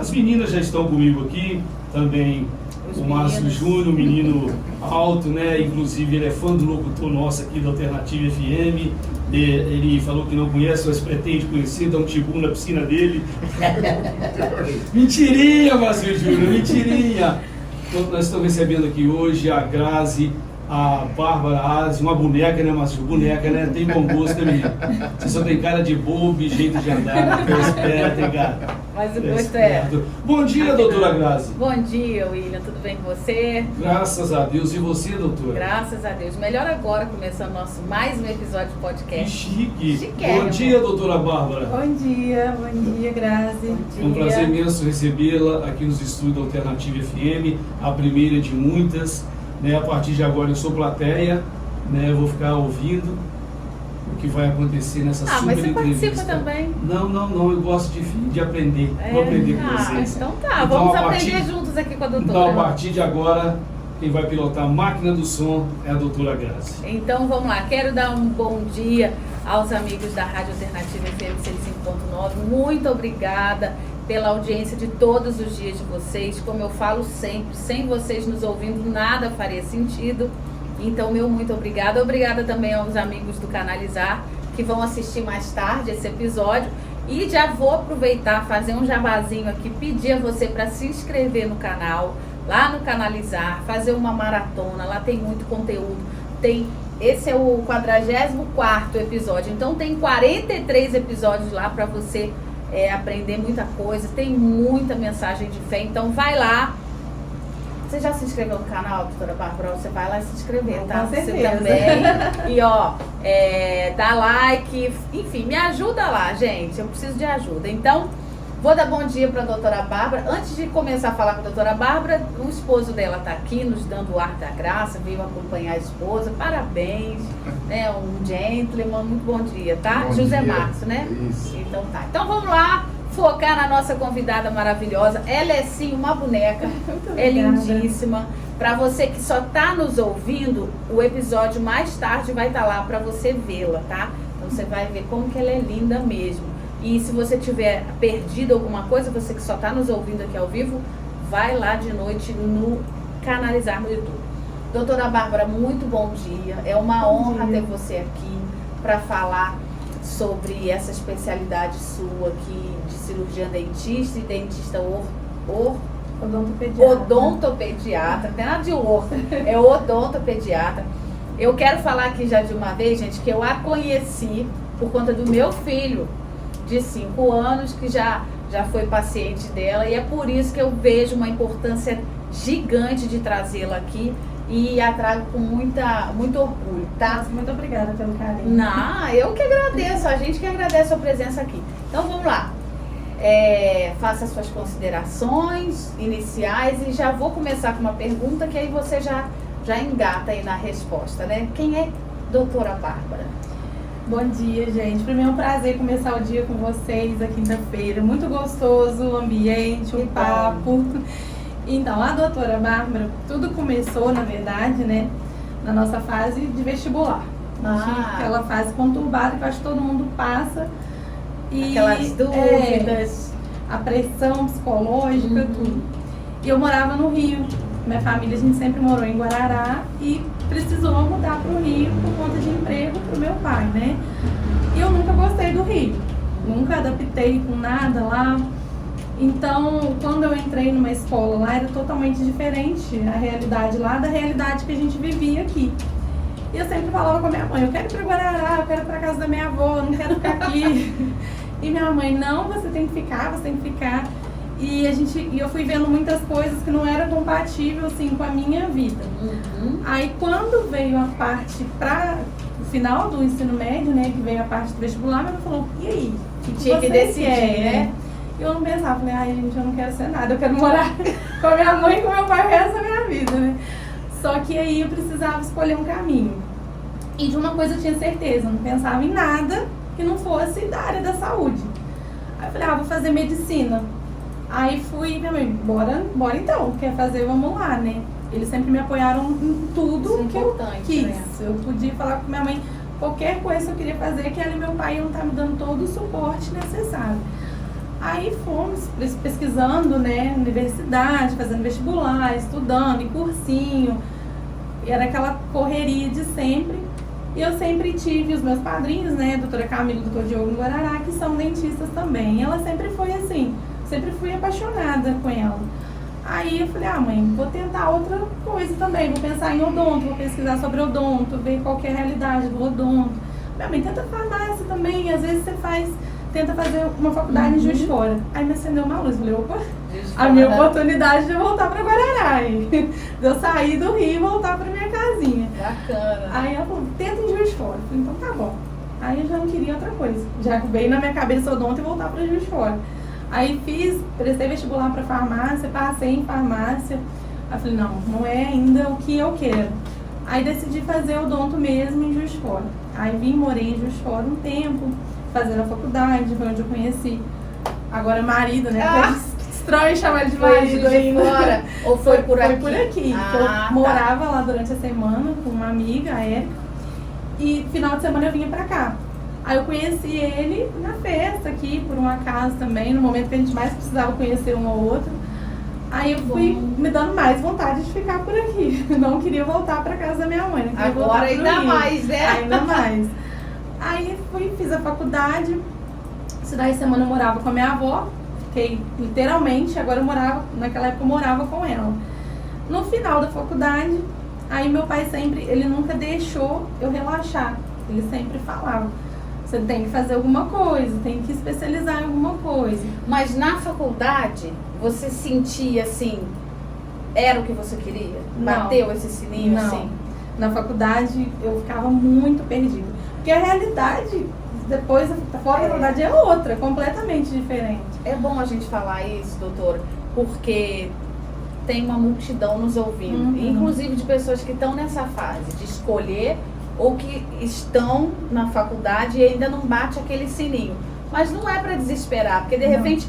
As meninas já estão comigo aqui, também o Márcio Júnior, um menino alto, né? Inclusive ele é fã do locutor nosso aqui da Alternativa FM. Ele falou que não conhece, mas pretende conhecer, dá um tibu na piscina dele. Mentirinha, Márcio Júnior, mentirinha. Então, nós estamos recebendo aqui hoje a Grazi, a Bárbara Aras, uma boneca, né, Márcio? Boneca, né? Tem bom gosto, né, menino? Você só tem cara de bobo e jeito de andar, né? Esperto, hein, cara? Mas o gosto é. Bom dia, doutora Grazi. Bom dia, William. Tudo bem com você? Graças a Deus. E você, doutora? Graças a Deus. Melhor agora, começando nosso mais um episódio de podcast. Que chique. Chiquérrimo. Bom dia, doutora Bárbara. Bom dia, Grazi. Bom dia. É um prazer imenso recebê-la aqui nos estúdios da Alternativa FM, a primeira de muitas. Né, a partir de agora eu sou plateia, né, eu vou ficar ouvindo o que vai acontecer nessa super entrevista. Mas você participa também? Não, eu gosto de aprender, vou aprender com vocês. Então tá, vamos aprender juntos aqui com a doutora. Então, a partir de agora, quem vai pilotar a máquina do som é a doutora Grazi. Então vamos lá, quero dar um bom dia aos amigos da Rádio Alternativa FM 105.9, muito obrigada pela audiência de todos os dias de vocês. Como eu falo sempre, sem vocês nos ouvindo nada faria sentido. Então, meu muito obrigada. Obrigada também aos amigos do Canalizar que vão assistir mais tarde esse episódio. E já vou aproveitar, fazer um jabazinho aqui, pedir a você para se inscrever no canal, lá no Canalizar, fazer uma maratona, lá tem muito conteúdo. Esse é o 44º episódio, então tem 43 episódios lá para você aprender muita coisa, tem muita mensagem de fé, então vai lá. Você já se inscreveu no canal, doutora Bárbara? Você vai lá se inscrever, tá? Com Você certeza. também. E ó, dá like, enfim, me ajuda lá, gente, eu preciso de ajuda. Então, vou dar bom dia para a doutora Bárbara. Antes de começar a falar com a doutora Bárbara, o esposo dela está aqui nos dando o ar da graça, veio acompanhar a esposa, parabéns, né? Um gentleman, muito bom dia, tá? Bom José dia. Marcos, né? Isso. Então tá. Então vamos lá focar na nossa convidada maravilhosa. Ela é sim uma boneca, é lindíssima. Para você que só tá nos ouvindo, o episódio mais tarde vai estar lá para você vê-la, tá? Então você vai ver como que ela é linda mesmo. E se você tiver perdido alguma coisa, você que só está nos ouvindo aqui ao vivo, vai lá de noite no Canalizar no YouTube. Doutora Bárbara, muito bom dia. É uma honra ter você aqui para falar sobre essa especialidade sua aqui de cirurgiã dentista e dentista odontopediatra. Não tem nada de é odontopediatra. Eu quero falar aqui já de uma vez, gente, que eu a conheci por conta do meu filho de 5 anos, que já foi paciente dela, e é por isso que eu vejo uma importância gigante de trazê-la aqui e a trago com muito orgulho, tá? Nossa, muito obrigada pelo carinho. Não, eu que agradeço, a gente que agradece a presença aqui. Então vamos lá, faça suas considerações iniciais e já vou começar com uma pergunta que aí você já engata aí na resposta, né? Quem é doutora Bárbara? Bom dia, gente. Para mim é um prazer começar o dia com vocês, a quinta-feira. Muito gostoso o ambiente, o papo. Então, a doutora Bárbara, tudo começou, na verdade, né, na nossa fase de vestibular. Aquela fase conturbada que eu acho que todo mundo passa. E, aquelas dúvidas. A pressão psicológica, tudo. E eu morava no Rio. Minha família, a gente sempre morou em Guarará e precisou mudar para o Rio por conta de emprego para o meu pai, né? E eu nunca gostei do Rio, nunca adaptei com nada lá. Então, quando eu entrei numa escola lá, era totalmente diferente a realidade lá da realidade que a gente vivia aqui. E eu sempre falava com a minha mãe, eu quero ir para Guarará, eu quero ir para casa da minha avó, eu não quero ficar aqui. E minha mãe, não, você tem que ficar, você tem que ficar. E eu fui vendo muitas coisas que não eram compatíveis assim, com a minha vida. Aí quando veio a parte para o final do ensino médio, né, que veio a parte do vestibular, minha mãe falou, e aí? Que tinha que decidir, né? E eu não pensava, falei, ai gente, eu não quero ser nada, eu quero morar com a minha mãe e com meu pai o resto da minha vida, né? Só que aí eu precisava escolher um caminho. E de uma coisa eu tinha certeza, eu não pensava em nada que não fosse da área da saúde. Aí eu falei, vou fazer medicina. Aí fui, minha mãe, bora então, quer fazer, vamos lá, né? Eles sempre me apoiaram em tudo que eu quis. Né? Eu podia falar com minha mãe qualquer coisa que eu queria fazer, que ela e meu pai iam estar me dando todo o suporte necessário. Aí fomos pesquisando, né, universidade, fazendo vestibular, estudando, em cursinho. E era aquela correria de sempre. E eu sempre tive os meus padrinhos, né, doutora Camila e doutor Diogo Guarará, que são dentistas também. E ela sempre foi assim, sempre fui apaixonada com ela. Aí eu falei, mãe, vou tentar outra coisa também, vou pensar em odonto, vou pesquisar sobre odonto, ver qual que é a realidade do odonto. Minha mãe, tenta farmácia também, às vezes você tenta fazer uma faculdade em Juiz de Fora. Aí me acendeu uma luz, falei, opa, a minha oportunidade de voltar para Guarará, de eu sair do Rio e voltar para minha casinha. Bacana. Aí ela falou, tenta em Juiz de Fora. Eu falei, então tá bom. Aí eu já não queria outra coisa, já veio na minha cabeça odonto e voltar para Juiz de Fora. Aí prestei vestibular para farmácia, passei em farmácia. Aí falei, não é ainda o que eu quero. Aí decidi fazer odonto mesmo em Juiz de Fora. Aí morei em Juiz de Fora um tempo, fazendo a faculdade, foi onde eu conheci agora marido, né? Estranho chamar ele de marido ainda. Fora, ou foi por aqui? Foi por aqui. Eu morava lá durante a semana com uma amiga, a Érica, e final de semana eu vinha pra cá. Aí eu conheci ele na festa aqui, por um acaso também, no momento que a gente mais precisava conhecer um ao outro. Aí eu fui me dando mais vontade de ficar por aqui. Não queria voltar pra casa da minha mãe. Não queria agora ainda Rio. mais, né? Ainda mais. Aí fiz a faculdade. Cidade de semana eu morava com a minha avó. Fiquei literalmente, naquela época eu morava com ela. No final da faculdade, aí meu pai ele nunca deixou eu relaxar. Ele sempre falava, você tem que fazer alguma coisa, tem que especializar em alguma coisa. Mas na faculdade, você sentia assim, era o que você queria? Bateu esse sininho assim? Na faculdade eu ficava muito perdida. Porque a realidade, depois, fora da faculdade, é outra, completamente diferente. É bom a gente falar isso, doutora, porque tem uma multidão nos ouvindo, inclusive de pessoas que estão nessa fase de escolher ou que estão na faculdade e ainda não bate aquele sininho. Mas não é para desesperar, porque de repente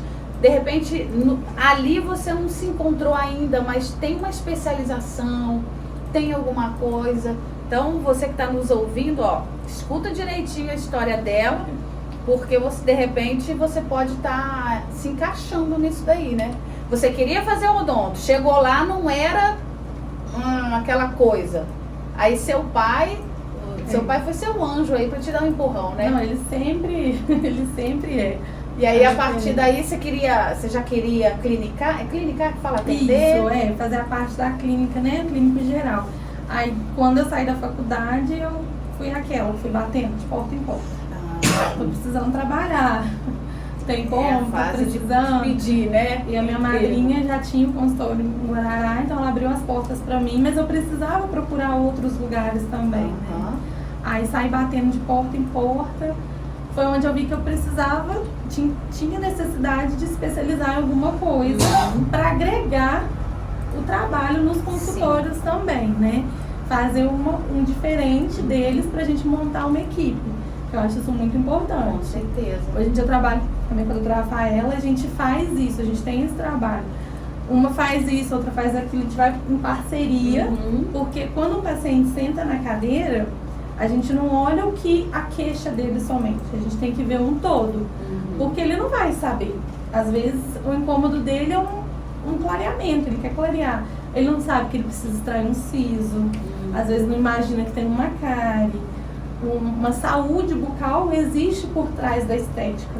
ali você não se encontrou ainda, mas tem uma especialização, tem alguma coisa. Então você que está nos ouvindo, escuta direitinho a história dela, porque de repente você pode estar se encaixando nisso daí, né? Você queria fazer odonto, chegou lá, não era aquela coisa. Aí seu pai foi seu anjo aí para te dar um empurrão, né? Não, ele sempre é. E aí a partir daí você já queria clinicar? É clinicar que fala atender? Isso, fazer a parte da clínica, né? Clínico geral. Aí quando eu saí da faculdade, eu fui batendo de porta em porta. Tô precisando trabalhar. Tem como, tô precisando. Pedir, né? E a minha madrinha já tinha um consultório em Guarará, então ela abriu as portas pra mim, mas eu precisava procurar outros lugares também, né? Aí saí batendo de porta em porta. Foi onde eu vi que eu precisava, tinha necessidade de especializar em alguma coisa para agregar o trabalho nos consultórios também, né? Fazer um diferente deles pra gente montar uma equipe. Eu acho isso muito importante. Com certeza. Hoje em dia eu trabalho também com a doutora Rafaela, a gente faz isso, a gente tem esse trabalho. Uma faz isso, outra faz aquilo, a gente vai em parceria, porque quando o paciente senta na cadeira, a gente não olha o que a queixa dele somente, a gente tem que ver um todo, porque ele não vai saber. Às vezes o incômodo dele é um clareamento, ele quer clarear. Ele não sabe que ele precisa extrair um siso, às vezes não imagina que tem uma cárie. Uma saúde bucal existe por trás da estética.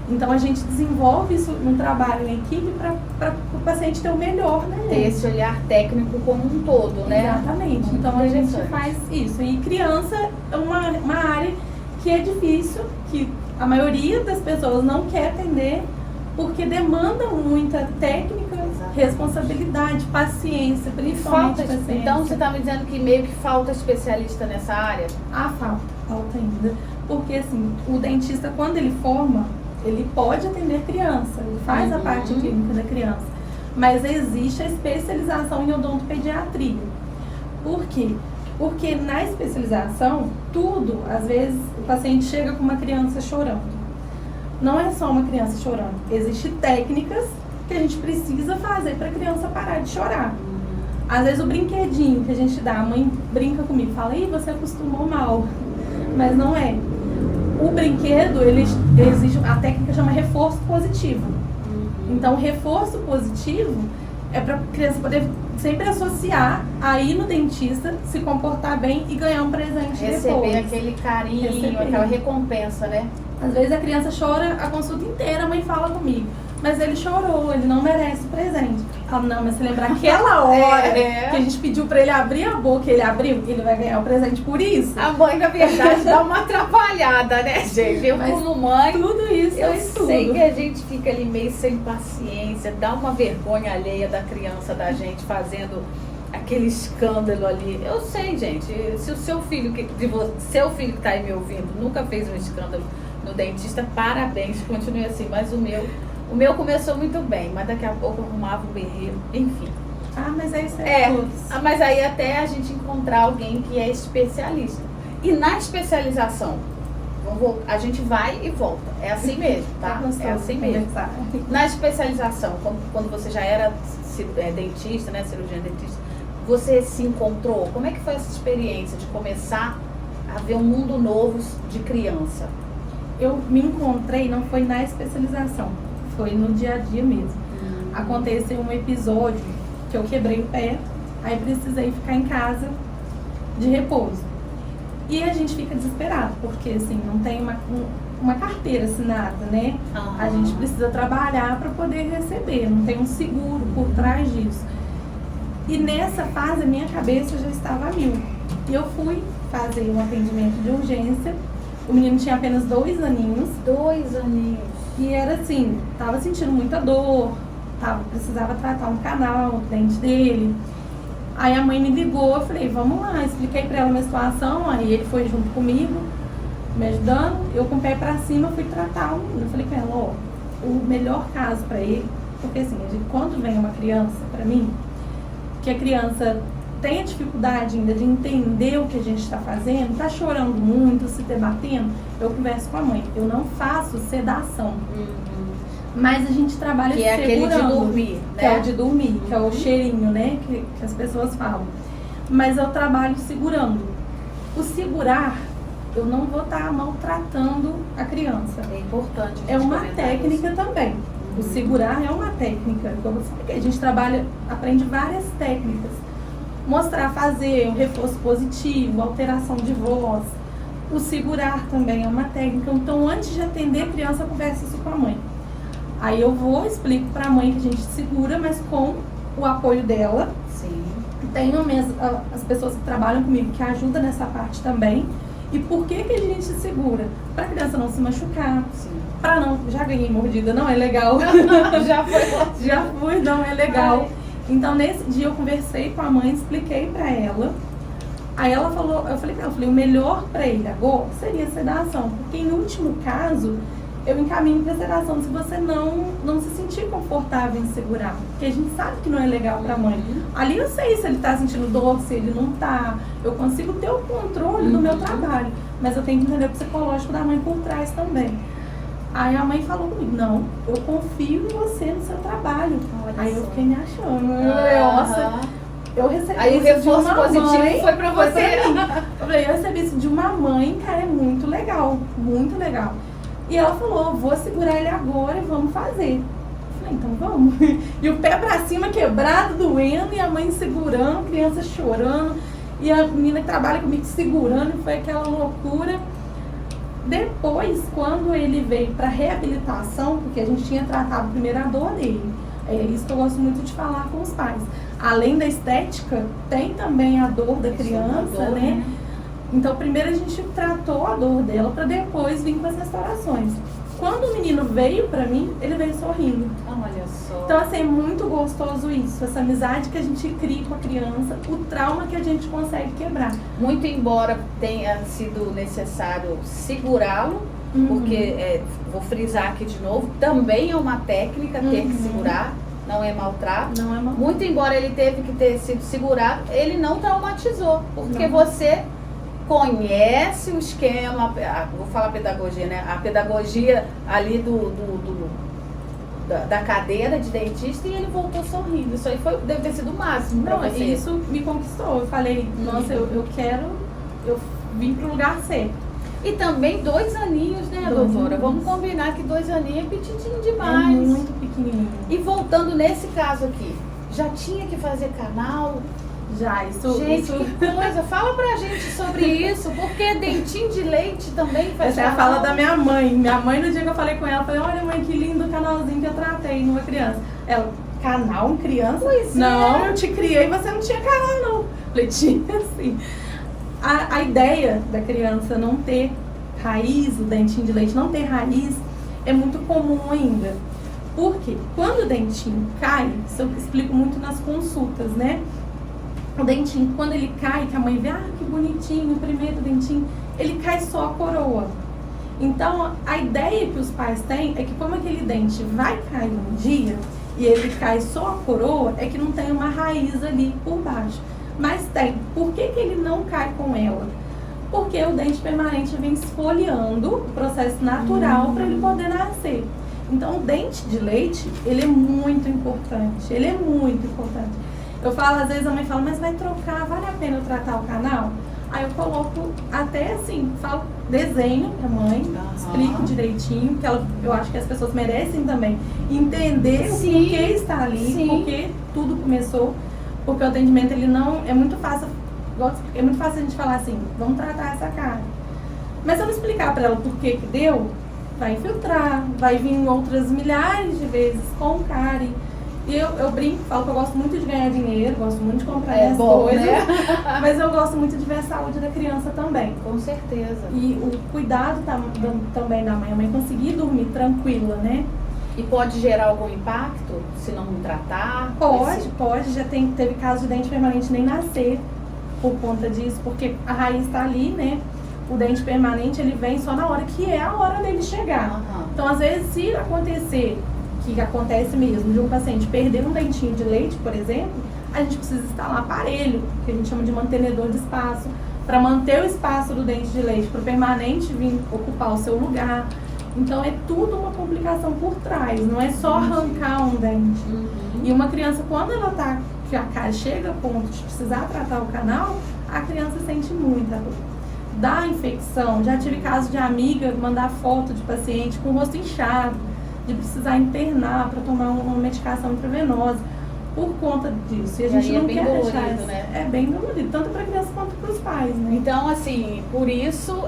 Então a gente desenvolve isso um trabalho em equipe para o paciente ter o melhor, né? Ter esse olhar técnico como um todo, né? Exatamente. Então a gente faz isso. E criança é uma área que é difícil, que a maioria das pessoas não quer atender, porque demanda muita técnica, responsabilidade, paciência, principalmente paciência. Então você está me dizendo que meio que falta especialista nessa área? Falta ainda. Porque assim, o dentista, quando ele forma, ele pode atender criança, ele faz a parte clínica da criança. Mas existe a especialização em odontopediatria. Por quê? Porque na especialização, às vezes o paciente chega com uma criança chorando. Não é só uma criança chorando. Existem técnicas que a gente precisa fazer para a criança parar de chorar. Às vezes o brinquedinho que a gente dá, a mãe brinca comigo, fala, você acostumou mal. Mas não é. O brinquedo, existe, a técnica chama reforço positivo. Então, o reforço positivo é para a criança poder sempre associar a ir no dentista, se comportar bem e ganhar um presente depois. Receber aquele carinho, aquela recompensa, né? Às vezes a criança chora a consulta inteira, a mãe fala comigo. Mas ele chorou, ele não merece o presente. Fala, não, mas se lembrar aquela hora que a gente pediu pra ele abrir a boca, ele abriu, ele vai ganhar o presente por isso. A mãe, na verdade, dá uma atrapalhada, né, gente? Eu, Mas como mãe, tudo isso eu é sei tudo. que a gente fica ali meio sem paciência, dá uma vergonha alheia da criança, da gente fazendo aquele escândalo ali. Eu sei, gente, se o seu filho, seu filho que tá aí me ouvindo, nunca fez um escândalo no dentista, parabéns, continue assim. Mas o meu começou muito bem, mas daqui a pouco eu arrumava um berreiro, enfim. Ah, mas é isso aí. Mas aí até a gente encontrar alguém que é especialista. E na especialização, a gente vai e volta. É assim mesmo, tá? É assim mesmo. Na especialização, quando você já era dentista, né, cirurgião dentista, você se encontrou? Como é que foi essa experiência de começar a ver um mundo novo de criança? Eu me encontrei, não foi na especialização, foi no dia a dia mesmo. Aconteceu um episódio que eu quebrei o pé, aí precisei ficar em casa de repouso. E a gente fica desesperado, porque assim, não tem uma carteira assinada, né? A gente precisa trabalhar para poder receber, não tem um seguro por trás disso. E nessa fase, a minha cabeça já estava a mil. E eu fui fazer um atendimento de urgência. O menino tinha apenas 2 aninhos. 2 aninhos. E era assim, tava sentindo muita dor, precisava tratar um canal, o dente dele. Aí a mãe me ligou, eu falei, vamos lá, expliquei pra ela a minha situação, aí ele foi junto comigo, me ajudando, eu com o pé pra cima fui tratar o menino. Eu falei pra ela, ó, o melhor caso pra ele, porque assim, quando vem uma criança pra mim, que a criança tem a dificuldade ainda de entender o que a gente está fazendo, tá chorando muito, se debatendo, eu converso com a mãe. Eu não faço sedação. Mas a gente trabalha que é segurando. Aquele de dormir, né? Que é o de dormir, que é o cheirinho, né? Que as pessoas falam. Mas eu trabalho segurando. O segurar, eu não vou estar maltratando a criança. É importante. É uma técnica também. O segurar é uma técnica. Como eu falei, a gente aprende várias técnicas. Mostrar, fazer um reforço positivo, alteração de voz. O segurar também é uma técnica. Então, antes de atender a criança, eu converso isso com a mãe. Aí eu explico para a mãe que a gente segura, mas com o apoio dela. Sim. Tenho as pessoas que trabalham comigo que ajudam nessa parte também. E por que a gente segura? Para a criança não se machucar. Sim. Para não... Já ganhei mordida, não é legal. Já fui, não é legal. Ai. Então, nesse dia eu conversei com a mãe, expliquei para ela. Aí ela falou, eu falei, o melhor para ele agora seria a sedação. Porque em último caso, eu encaminho para sedação se você não se sentir confortável em segurar. Porque a gente sabe que não é legal para a mãe. Ali eu sei se ele está sentindo dor, se ele não está. Eu consigo ter o controle do meu trabalho. Mas eu tenho que entender o psicológico da mãe por trás também. Aí a mãe falou comigo, não, eu confio em você, no seu trabalho. Olha aí só. eu fiquei me achando. Nossa, eu recebi aí isso o reforço de uma positivo mãe, foi pra você. Eu falei, eu recebi isso de uma mãe, cara, é muito legal, muito legal. E ela falou, vou segurar ele agora e vamos fazer. Eu falei, então vamos. E o pé pra cima quebrado, doendo, e a mãe segurando, criança chorando, e a menina que trabalha comigo segurando, e foi aquela loucura. Depois, quando ele veio para reabilitação, porque a gente tinha tratado primeiro a dor dele, é isso que eu gosto muito de falar com os pais. Além da estética, tem também a dor da criança, né? Então, primeiro a gente tratou a dor dela para depois vir com as restaurações. Quando o menino veio para mim, ele veio sorrindo. Olha só. Então, assim, é muito gostoso isso, essa amizade que a gente cria com a criança, o trauma que a gente consegue quebrar. Muito embora tenha sido necessário segurá-lo, porque, vou frisar aqui de novo, também é uma técnica ter que segurar, não é maltrato. Não é maltrato. Muito embora ele teve que ter sido segurado, ele não traumatizou, porque você conhece o esquema, vou falar pedagogia, né? A pedagogia ali da cadeira de dentista, e ele voltou sorrindo. Isso aí deve ter sido o máximo pra você. Isso me conquistou. Eu falei, nossa, eu vim pro lugar certo. E também 2 aninhos, né, 2 doutora? aninhos. Vamos combinar que 2 aninhos é petitinho É demais. muito pequenininho. E voltando nesse caso aqui, já tinha que fazer canal? Já, Gente, isso... que coisa! Fala pra gente sobre isso, porque dentinho de leite também faz Essa é a canal. fala da minha mãe. Minha mãe, no dia que eu falei com ela, eu falei, olha mãe, que lindo o canalzinho que eu tratei numa criança. Ela, canal em criança? Pois é. Não, eu te criei e você não tinha canal, não. Eu falei, tinha assim. A ideia da criança não ter raiz, o dentinho de leite não ter raiz, é muito comum ainda. Porque quando o dentinho cai, isso eu explico muito nas consultas, né? O dentinho, quando ele cai, que a mãe vê, que bonitinho, o primeiro dentinho, ele cai só a coroa. Então, a ideia que os pais têm é que como aquele dente vai cair um dia, e ele cai só a coroa, é que não tem uma raiz ali por baixo. Mas tem. Por que ele não cai com ela? Porque o dente permanente vem esfoliando o processo natural para ele poder nascer. Então, o dente de leite, ele é muito importante. Ele é muito importante. Eu falo, às vezes a mãe fala, mas vai trocar, vale a pena eu tratar o canal? Aí eu coloco até assim, falo, desenho pra mãe, explico direitinho, que eu acho que as pessoas merecem também entender o porquê está ali, porque tudo começou, porque o atendimento ele não, é muito fácil a gente falar assim, vamos tratar essa cara. Mas se eu não explicar pra ela por que deu, vai infiltrar, vai vir outras milhares de vezes com cárie. E eu brinco, falo que eu gosto muito de ganhar dinheiro, gosto muito de comprar as coisas, né? Mas eu gosto muito de ver a saúde da criança também. Com certeza. E o cuidado também da mãe, a mãe conseguir dormir tranquila, né? E pode gerar algum impacto se não tratar? Pode. Já teve caso de dente permanente nem nascer por conta disso, porque a raiz está ali, né? O dente permanente, ele vem só na hora que é a hora dele chegar. Então, às vezes, se acontecer, que acontece mesmo, de um paciente perder um dentinho de leite, por exemplo, a gente precisa instalar aparelho, que a gente chama de mantenedor de espaço, para manter o espaço do dente de leite, para o permanente vir ocupar o seu lugar. Então, é tudo uma complicação por trás, não é só arrancar um dente. E uma criança, quando ela tá, que a cara chega a ponto de precisar tratar o canal, a criança sente muita dor. Da infecção, já tive caso de amiga mandar foto de paciente com o rosto inchado, de precisar internar para tomar uma medicação intravenosa por conta disso. E a gente não quer deixar isso. Né? É bem dolorido, tanto para a criança quanto para os pais, né? Então, assim, por isso,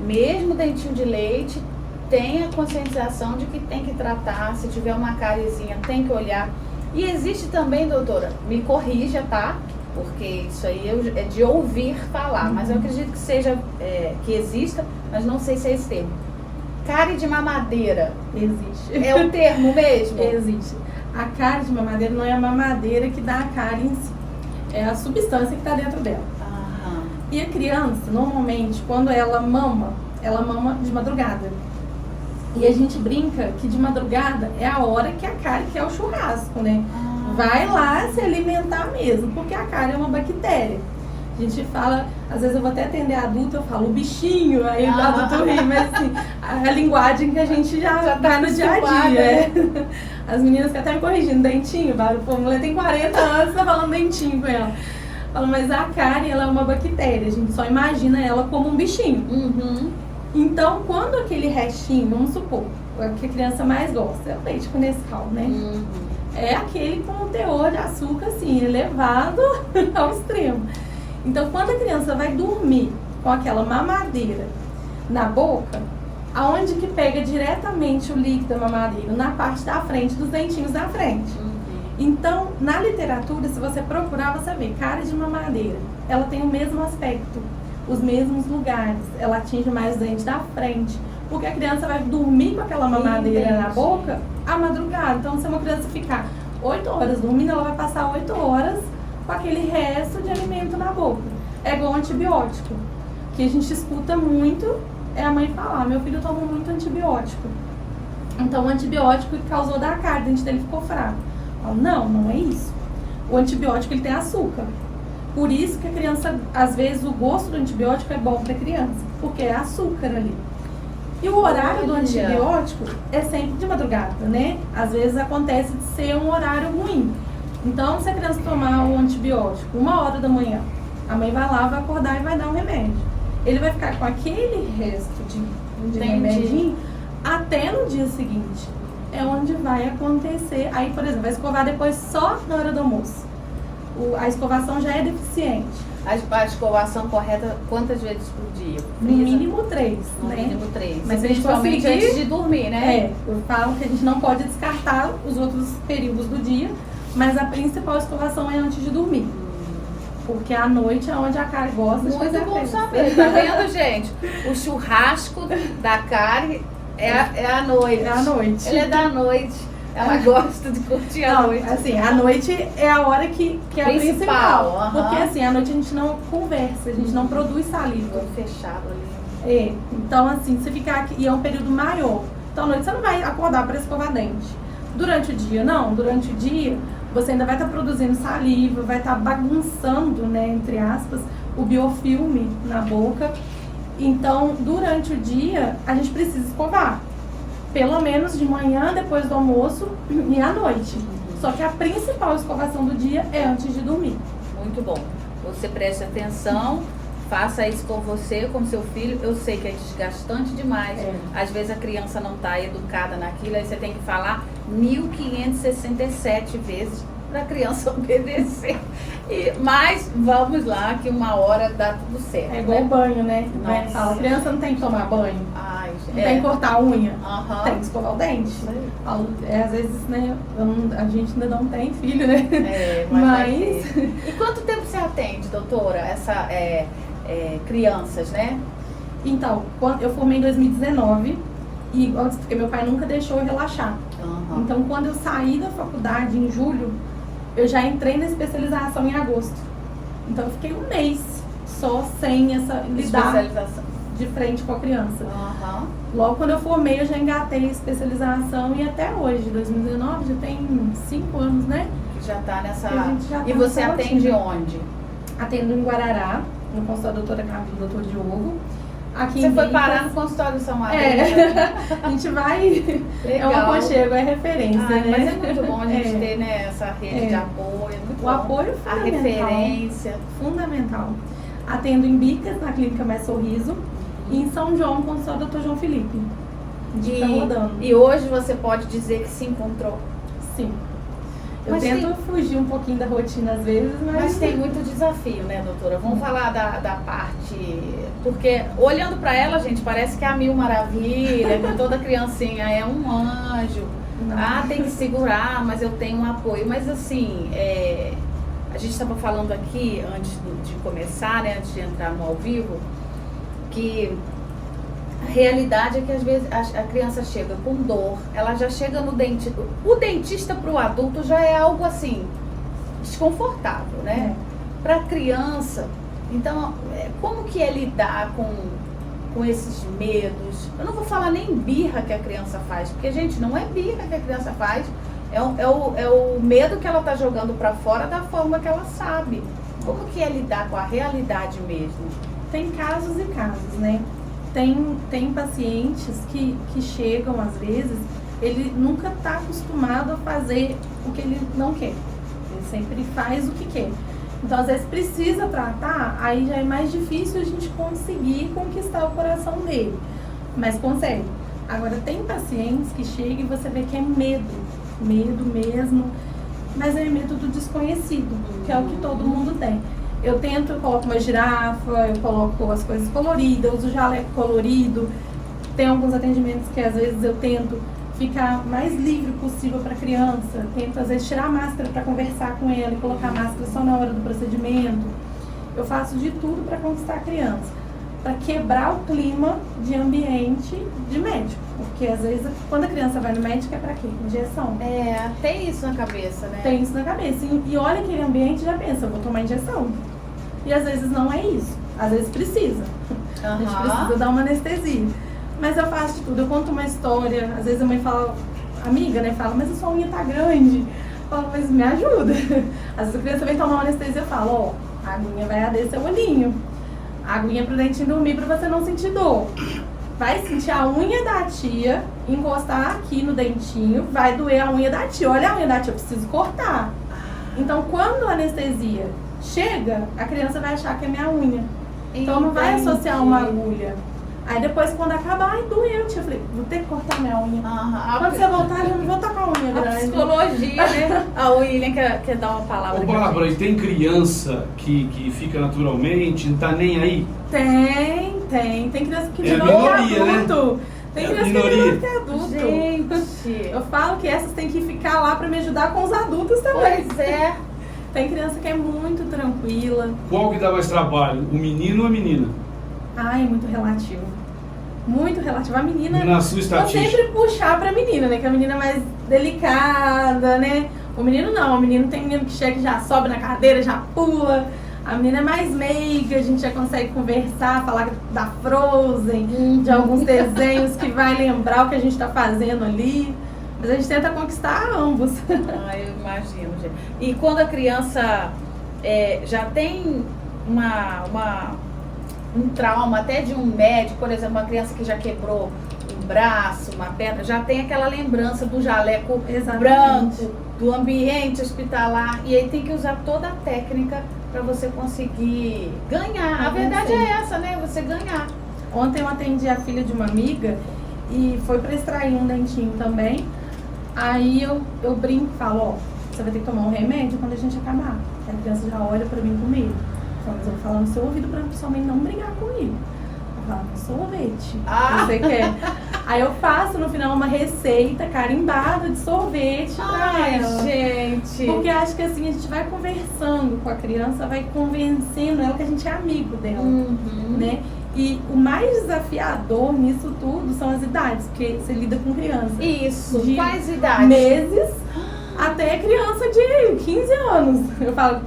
mesmo dentinho de leite, tem a conscientização de que tem que tratar, se tiver uma carizinha, tem que olhar. E existe também, doutora, me corrija, tá? Porque isso aí é de ouvir falar, mas eu acredito que seja, que exista, mas não sei se é esse termo. Cárie de mamadeira. Existe. É o termo mesmo? Existe. A cárie de mamadeira não é a mamadeira que dá a cárie em si. É a substância que está dentro dela. E a criança, normalmente, quando ela mama de madrugada. E a gente brinca que de madrugada é a hora que a cárie quer o churrasco, né? Vai lá se alimentar mesmo, porque a cárie é uma bactéria. A gente fala, às vezes eu vou até atender adulto, eu falo o bichinho, aí o adulto ri, mas assim, a linguagem que a gente já tá no dia a dia. Né? As meninas que até me corrigindo, dentinho, a mulher tem 40 anos, tá falando dentinho com ela. Falo, mas a cárie, ela é uma bactéria, a gente só imagina ela como um bichinho. Então, quando aquele restinho, vamos supor, o que a criança mais gosta é o leite com Nescau, né? É aquele com teor de açúcar, assim, elevado ao extremo. Então, quando a criança vai dormir com aquela mamadeira na boca, aonde que pega diretamente o líquido da mamadeira? Na parte da frente, dos dentinhos da frente. Então, na literatura, se você procurar, você vê cárie de mamadeira. Ela tem o mesmo aspecto, os mesmos lugares. Ela atinge mais os dentes da frente. Porque a criança vai dormir com aquela mamadeira na boca à madrugada. Então, se uma criança ficar 8 horas dormindo, ela vai passar 8 horas com aquele resto de alimento na boca. É igual um antibiótico, que a gente escuta muito, é a mãe falar, meu filho toma muito antibiótico. Então o antibiótico que causou da cárie, o dente dele ficou fraco. Eu falo, não é isso. O antibiótico ele tem açúcar. Por isso que a criança, às vezes o gosto do antibiótico é bom para a criança, porque é açúcar ali. E o horário do antibiótico é sempre de madrugada, né? Às vezes acontece de ser um horário ruim. Então, se a criança tomar o antibiótico 1 hora da manhã, a mãe vai lá, vai acordar e vai dar um remédio. ele vai ficar com aquele resto de remedinho até no dia seguinte. É onde vai acontecer. Aí, por exemplo, vai escovar depois só na hora do almoço. A escovação já é deficiente. A escovação correta, quantas vezes por dia? No mínimo 3, No né? mínimo 3. Mas se a gente principalmente conseguir, antes de dormir, né? É, eu falo que a gente não pode descartar os outros períodos do dia, mas a principal escovação é antes de dormir. Porque à noite é onde a Kari gosta de fazer Muito bom a saber, tá vendo, gente? O churrasco da Kari é à noite. É à noite. Ele é da noite. Ela gosta de curtir a Não, noite. assim, a noite é a hora que é a principal. aham. Porque assim, à noite a gente não conversa, a gente não produz saliva. Tô fechado ali. É, então assim, você ficar aqui, e é um período maior. Então à noite você não vai acordar para escovar dente. Durante o dia, não. Durante o dia, você ainda vai estar produzindo saliva, vai estar bagunçando, né, entre aspas, o biofilme na boca. Então, durante o dia, a gente precisa escovar. Pelo menos de manhã, depois do almoço e à noite. Só que a principal escovação do dia é antes de dormir. Muito bom. Você preste atenção, faça isso com você, com seu filho. Eu sei que é desgastante demais. É. Às vezes a criança não está educada naquilo, aí você tem que falar 1567 vezes para a criança obedecer. Mas vamos lá, que uma hora dá tudo certo. É igual né? banho, né? Nossa. Fala, a criança não tem que tomar banho, Ai, não tem que cortar a unha, Aham. tem que escovar o dente. Isso aí. Falo, às vezes, né, a gente ainda não tem filho, né? É, mas vai Mas- ter. E quanto tempo você atende, doutora, crianças, né? Então, eu formei em 2019 e, porque meu pai nunca deixou eu relaxar. Aham. Então, quando eu saí da faculdade em julho, eu já entrei na especialização em agosto. Então, eu fiquei um mês só sem lidar Especialização. de frente com a criança. Aham. Logo quando eu formei, eu já engatei a especialização e até hoje, 2019, já tem 5 anos, né? Que já tá nessa. Que a gente já tá E você nessa atende rotina. onde? Atendo em Guarará, no consultório da doutora Camila, doutor Diogo. Aqui Você em foi Minas. parar no consultório de São Maria. É, a gente vai, é um Legal. aconchego, é referência, Ai, né? mas é muito bom a gente É. ter, né, essa rede É. de apoio. É muito O bom. apoio é A fundamental. referência. Fundamental. Atendo em Bicas, na clínica Mais Sorriso, e em São João, com o Dr. João Felipe. A gente tá rodando. E hoje você pode dizer que se encontrou. Sim. Eu Mas tento fugir um pouquinho da rotina às vezes, Mas tem muito desafio, né, doutora? Vamos falar da parte... Porque olhando pra ela, gente, parece que é a mil maravilha, que toda criancinha é um anjo. Não. Ah, tem que segurar, mas eu tenho um apoio. Mas assim, a gente estava falando aqui, antes de começar, né, antes de entrar no ao vivo, que a realidade é que às vezes a criança chega com dor, ela já chega no dentista. O dentista para o adulto já é algo assim, desconfortável, né? Para a criança, então, como que é lidar com esses medos? Eu não vou falar nem birra que a criança faz, porque, gente, não é birra que a criança faz, é o medo que ela está jogando para fora da forma que ela sabe. Como que é lidar com a realidade mesmo? Tem casos e casos, né? Tem pacientes que chegam, às vezes, ele nunca está acostumado a fazer o que ele não quer. Ele sempre faz o que quer. Então, às vezes, precisa tratar, aí já é mais difícil a gente conseguir conquistar o coração dele. Mas consegue. Agora, tem pacientes que chegam e você vê que é medo mesmo, mas é medo do desconhecido, que é o que todo mundo tem. Eu coloco uma girafa, eu coloco as coisas coloridas, eu uso jaleco colorido. Tem alguns atendimentos que às vezes eu tento ficar mais livre possível para a criança. Tento às vezes tirar a máscara para conversar com ela e colocar a máscara só na hora do procedimento. Eu faço de tudo para conquistar a criança, para quebrar o clima de ambiente de médico. Porque às vezes quando a criança vai no médico é para quê? Injeção. Tem isso na cabeça, né? Tem isso na cabeça. E olha aquele ambiente e já pensa, eu vou tomar injeção. E às vezes não é isso. Às vezes precisa. A gente precisa dar uma anestesia. Mas eu faço de tudo. Eu conto uma história. Às vezes a mãe fala, amiga, né? Fala, mas a sua unha tá grande. Eu falo, mas me ajuda. Às vezes a criança vem tomar uma anestesia e fala, ó, a aguinha vai arder seu olhinho. A aguinha pro dentinho dormir pra você não sentir dor. Vai sentir a unha da tia, encostar aqui no dentinho, vai doer a unha da tia. Olha a unha da tia, eu preciso cortar. Então, quando a anestesia chega, a criança vai achar que é minha unha. Então não vai Entendi. associar uma agulha. Aí depois, quando acabar, ai, doeu, tia. Eu falei, vou ter que cortar minha unha. Quando você voltar, eu não vou estar com a unha A grande. psicologia, né? A William quer dar uma palavra. Ô pra Bárbara, gente. e tem criança que fica naturalmente, não tá nem aí? Tem criança que É de a novo é minoria, né? adulto. Tem É a criança que de minoria. novo é adulto. Gente, Eu falo que essas têm que ficar lá pra me ajudar com os adultos também. pois é. Tem criança que é muito tranquila. Qual que dá mais trabalho, o menino ou a menina? Ai, é muito relativo. Muito relativo. A menina, Na sua vou estatística. sempre puxar pra menina, né? Que a menina é mais delicada, né? O menino não. O menino tem menino que chega e já sobe na cadeira, já pula. A menina é mais meiga, a gente já consegue conversar, falar da Frozen, de alguns desenhos que vai lembrar o que a gente tá fazendo ali. Mas a gente tenta conquistar ambos. Ah, eu imagino, gente. E quando a criança já tem um trauma até de um médico, por exemplo, uma criança que já quebrou um braço, uma perna, já tem aquela lembrança do jaleco Exatamente. branco, do ambiente hospitalar, e aí tem que usar toda a técnica para você conseguir ganhar. A verdade é essa, né? Você ganhar. Ontem eu atendi a filha de uma amiga e foi pra extrair um dentinho também. Aí eu brinco e falo, ó, você vai ter que tomar um remédio quando a gente acabar. A criança já olha pra mim com medo. Então, mas eu vou falar no seu ouvido pra sua mãe não brigar comigo. Eu falo, sorvete, você quer? Aí eu faço no final uma receita carimbada de sorvete pra Ai, ela. gente. Porque acho que assim, a gente vai conversando com a criança, vai convencendo ela que a gente é amigo dela, Uhum. né? E o mais desafiador nisso tudo são as idades, porque você lida com criança. Isso. De Quais idades? Meses até criança de 15 anos. Eu falo,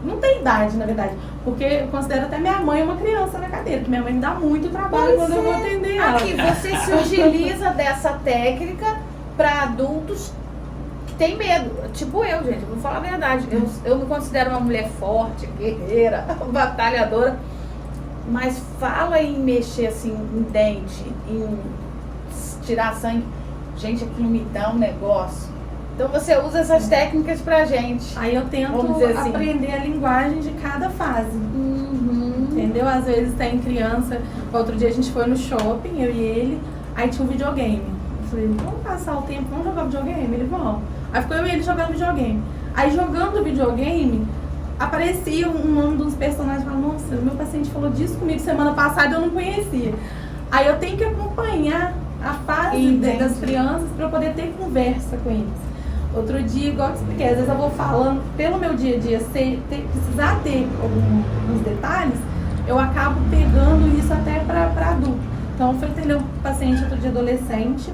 não tem idade, na verdade. Porque eu considero até minha mãe uma criança na cadeira, porque minha mãe me dá muito trabalho quando eu vou atender ela. Aqui você se utiliza dessa técnica para adultos que têm medo. Tipo eu, gente, vou falar a verdade. Eu me considero uma mulher forte, guerreira, batalhadora. Mas fala em mexer assim em dente, em tirar sangue. Gente, aquilo me dá um negócio. Então você usa essas técnicas pra gente. Aí eu tento Vamos dizer assim. aprender a linguagem de cada fase. Uhum. Entendeu? Às vezes tem criança. Outro dia a gente foi no shopping, eu e ele, aí tinha um videogame. Eu falei, vamos passar o tempo, vamos jogar videogame? Ele, vamos. Aí ficou eu e ele jogando videogame. Aí jogando videogame, aparecia um nome dos personagens e falava, nossa, meu paciente falou disso comigo semana passada, eu não conhecia. Aí eu tenho que acompanhar a fase das crianças para eu poder ter conversa com eles. Outro dia, igual eu te expliquei, às vezes eu vou falando, pelo meu dia a dia, precisar ter alguns detalhes, eu acabo pegando isso até para adulto. Então, eu fui atender um paciente outro dia adolescente,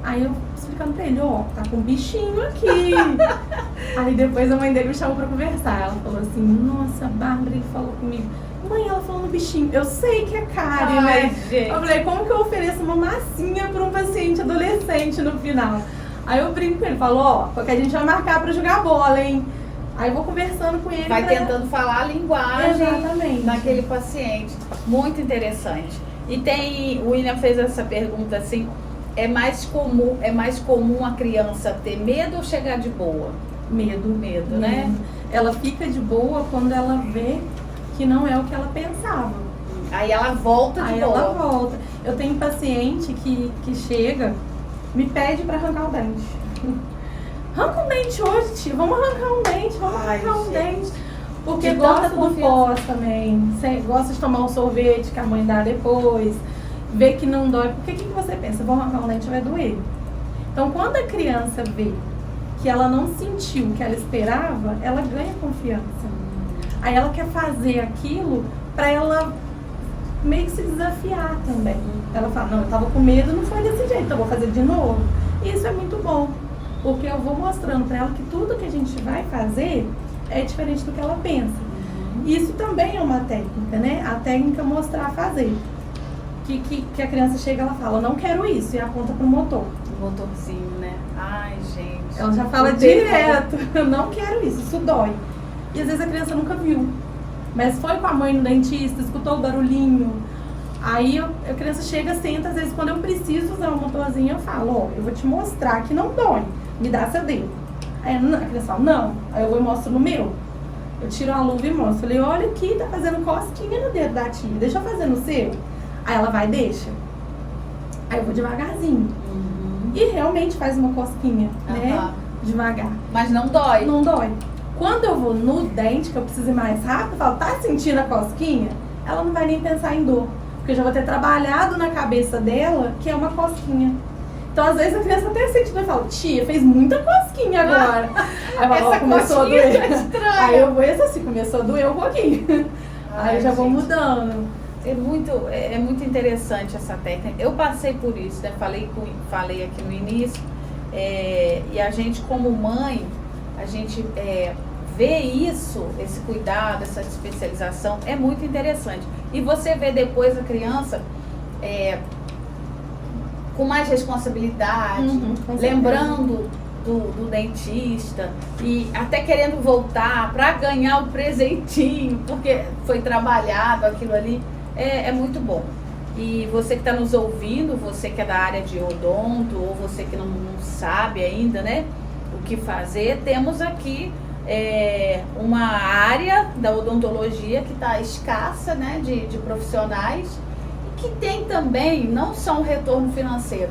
aí eu explicando pra ele, ó, tá com um bichinho aqui. Aí depois a mãe dele me chamou pra conversar. Ela falou assim, nossa, Bárbara, ele falou comigo. Mãe, ela falou no bichinho. Eu sei que é cárie, Ai, né? gente. Eu falei, como que eu ofereço uma massinha pra um paciente adolescente no final? Aí eu brinco com ele, falo, ó, porque a gente vai marcar pra jogar bola, hein? Aí eu vou conversando com ele. Vai pra- tentando falar a linguagem Exatamente. daquele paciente. Muito interessante. E o William fez essa pergunta assim, é mais comum a criança ter medo ou chegar de boa? Medo. Medo, né? Ela fica de boa quando ela vê que não é o que ela pensava. Aí ela volta de Aí boa. ela volta. Eu tenho paciente que chega, me pede pra arrancar o dente. Arranca um dente hoje, tia. Vamos arrancar um dente, Ai, arrancar um gente. dente. Porque Te gosta dá do confiança. pós também. Você gosta de tomar um sorvete que a mãe dá depois. Vê que não dói. Porque o que você pensa? Vou arrancar um dente, vai doer. Então, quando a criança vê que ela não sentiu o que ela esperava, ela ganha confiança. Aí ela quer fazer aquilo pra ela meio que se desafiar também. Ela fala, não, eu tava com medo, não foi desse jeito, então eu vou fazer de novo. E isso é muito bom, porque eu vou mostrando pra ela que tudo que a gente vai fazer é diferente do que ela pensa. Isso também é uma técnica, né? A técnica é mostrar a fazer. Que a criança chega e ela fala, não quero isso, e aponta pro motor. O motorzinho, né? Ai, gente. Ela já fala O tempo. direto, eu não quero isso dói. E às vezes a criança nunca viu. Mas foi com a mãe no dentista, escutou o barulhinho. Aí a criança chega, senta, às vezes quando eu preciso usar o motorzinho, eu falo, ó, eu vou te mostrar que não dói, me dá seu dedo. Aí a criança fala, não. Aí eu vou e mostro no meu. eu tiro a luva e mostro. Falei, olha aqui, tá fazendo cosquinha no dedo da tia, deixa eu fazer no seu. Aí ela vai, deixa. Aí eu vou devagarzinho. E realmente faz uma cosquinha, né? Devagar. Mas não dói. Não dói. Quando eu vou no dente, que eu preciso ir mais rápido, eu falo, tá sentindo a cosquinha? Ela não vai nem pensar em dor. Porque eu já vou ter trabalhado na cabeça dela que é uma cosquinha. Então, às vezes, a criança até sentindo, eu falo, tia, fez muita cosquinha agora. Aí ela Essa começou a cosquinha doer. tá estranha. Aí eu vou, essa assim, começou a doer um pouquinho. Aí eu já vou gente, mudando. É muito interessante essa técnica. Eu passei por isso, né? Falei aqui no início. E a gente, como mãe, a gente vê isso, esse cuidado, essa especialização, é muito interessante. E você vê depois a criança com mais responsabilidade, lembrando do dentista e até querendo voltar para ganhar o presentinho, porque foi trabalhado aquilo ali. É muito bom. E você que está nos ouvindo, você que é da área de odonto, ou você que não sabe ainda, né, o que fazer, temos aqui uma área da odontologia que está escassa, né, de profissionais, e que tem também não só um retorno financeiro,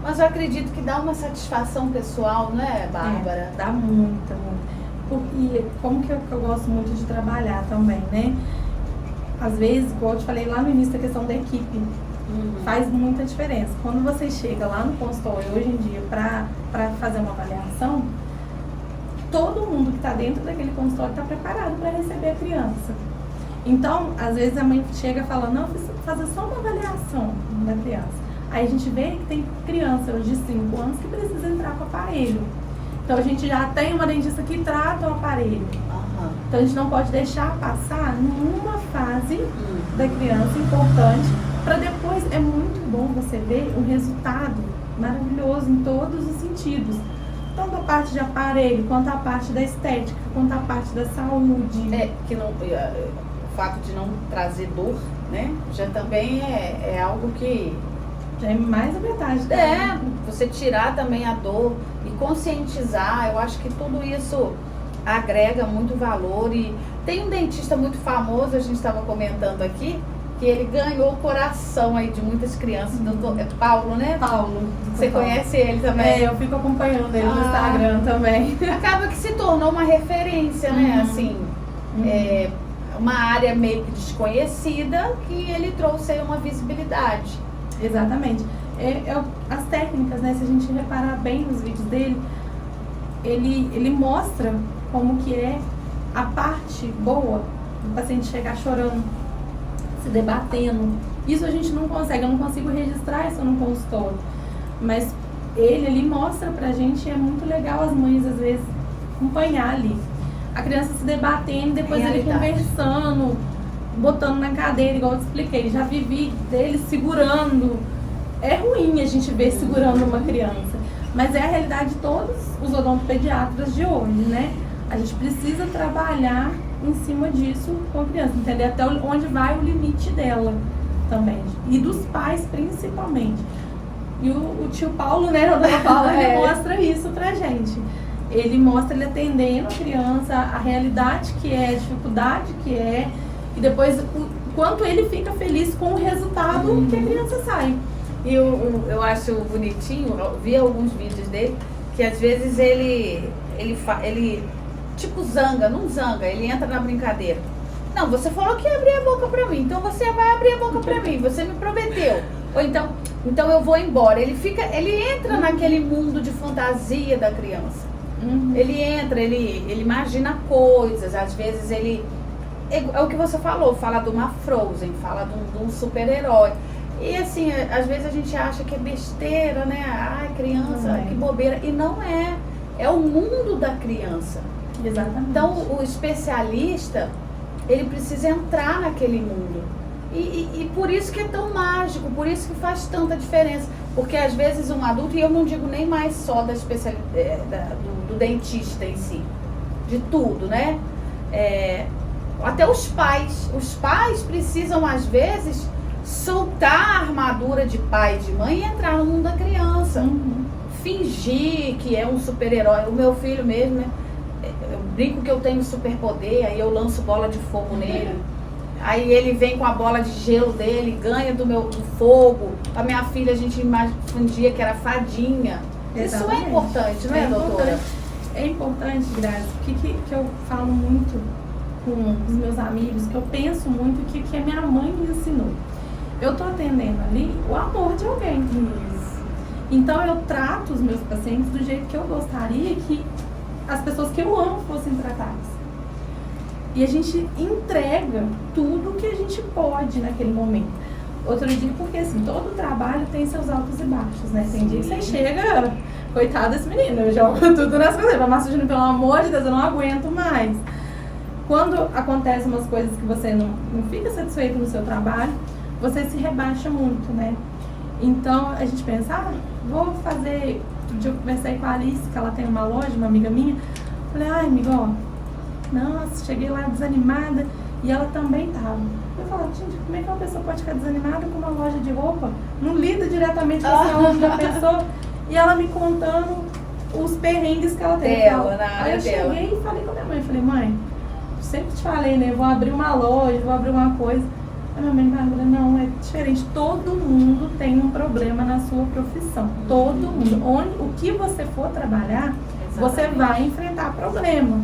mas eu acredito que dá uma satisfação pessoal, não é, Bárbara? Dá muita. E como que eu gosto muito de trabalhar também, né? Às vezes, igual eu te falei lá no início da questão da equipe, faz muita diferença. Quando você chega lá no consultório hoje em dia para fazer uma avaliação, todo mundo que está dentro daquele consultório está preparado para receber a criança. Então, às vezes a mãe chega e fala, não, eu preciso fazer só uma avaliação da criança. Aí a gente vê que tem criança hoje de 5 anos que precisa entrar com o aparelho. Então a gente já tem uma dentista que trata o aparelho. Então a gente não pode deixar passar numa fase da criança importante, para depois, é muito bom você ver o resultado maravilhoso em todos os sentidos. Tanto a parte de aparelho, quanto a parte da estética, quanto a parte da saúde. O fato de não trazer dor, né, já também é algo que... Já é mais a metade. Você tirar também a dor e conscientizar, eu acho que tudo isso agrega muito valor. E tem um dentista muito famoso, a gente estava comentando aqui, que ele ganhou o coração aí de muitas crianças, doutor Paulo, né? Paulo. Você conhece ele também? Eu fico acompanhando ele no Instagram também. Acaba que se tornou uma referência, né? Assim, uma área meio que desconhecida, que ele trouxe aí uma visibilidade. Exatamente. As técnicas, né? Se a gente reparar bem nos vídeos dele, ele mostra como que é a parte boa do paciente chegar chorando, se debatendo. Isso a gente não consegue, eu não consigo registrar isso no consultório. Mas ele mostra pra gente, é muito legal as mães às vezes acompanhar ali. A criança se debatendo, depois ele conversando, botando na cadeira, igual eu te expliquei. Já vivi dele segurando. É ruim a gente ver segurando uma criança, mas é a realidade de todos os odontopediatras de hoje, né? A gente precisa trabalhar em cima disso com a criança, entender até onde vai o limite dela também. E dos pais, principalmente. E o tio Paulo, né, o Dona Paula, ele mostra isso pra gente. Ele mostra ele atendendo a criança, a realidade que é, a dificuldade que é, e depois o quanto ele fica feliz com o resultado que a criança sai. E eu acho bonitinho, eu vi alguns vídeos dele, que às vezes ele tipo não zanga, ele entra na brincadeira. Não, você falou que ia abrir a boca pra mim, então você vai abrir a boca pra mim, você me prometeu. Ou então eu vou embora. Ele entra naquele mundo de fantasia da criança. Ele entra, ele imagina coisas, às vezes é o que você falou, fala de uma Frozen, fala de um super-herói. E assim, às vezes a gente acha que é besteira, né? Ai, criança, que bobeira. E não é. É o mundo da criança. Exatamente. Então, o especialista, ele precisa entrar naquele mundo. E por isso que é tão mágico, por isso que faz tanta diferença. Porque às vezes um adulto, e eu não digo nem mais só da do dentista em si, de tudo, né? Até os pais precisam às vezes soltar a armadura de pai e de mãe e entrar no mundo da criança. Fingir que é um super-herói. O meu filho mesmo, né? brinco que eu tenho superpoder, aí eu lanço bola de fogo nele. Aí ele vem com a bola de gelo dele, ganha do fogo. A minha filha, a gente imaginia que era fadinha. Isso é importante, não é, doutora? É importante, Grazi. O que eu falo muito com os meus amigos, que eu penso muito, que a minha mãe me ensinou. Eu tô atendendo ali o amor de alguém. Isso. Então eu trato os meus pacientes do jeito que eu gostaria que as pessoas que eu amo fossem tratadas. E a gente entrega tudo que a gente pode naquele momento. Outro dia, porque assim, todo trabalho tem seus altos e baixos, né? Tem dia que você chega, coitado desse menino, eu jogo tudo nas coisas. Mas, Júnior, pelo amor de Deus, eu não aguento mais. Quando acontecem umas coisas que você não fica satisfeito no seu trabalho, você se rebaixa muito, né? Então, a gente pensa, vou fazer... Um dia eu conversei com a Alice, que ela tem uma loja, uma amiga minha. Falei, ai, amiga, ó, nossa, cheguei lá desanimada e ela também tava. Eu falei, gente, como é que uma pessoa pode ficar desanimada com uma loja de roupa? Não lida diretamente com a saúde da pessoa. E ela me contando os perrengues que ela tem. Aí eu cheguei e falei com a minha mãe, falei, mãe, sempre te falei, né, vou abrir uma loja, vou abrir uma coisa. A minha mãe falou, não, é diferente, todo mundo tem um problema na sua profissão, todo mundo. O que você for trabalhar, você vai enfrentar problema.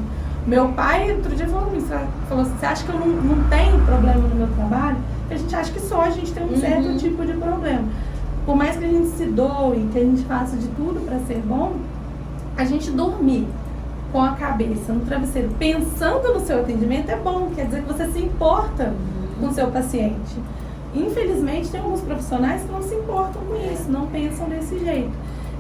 Meu pai, outro dia, falou assim, você acha que eu não tenho problema no meu trabalho? A gente acha que só a gente tem um certo tipo de problema. Por mais que a gente se doe, que a gente faça de tudo para ser bom, a gente dormir com a cabeça no travesseiro, pensando no seu atendimento, é bom. Quer dizer que você se importa com o seu paciente. Infelizmente, tem alguns profissionais que não se importam com isso, não pensam desse jeito.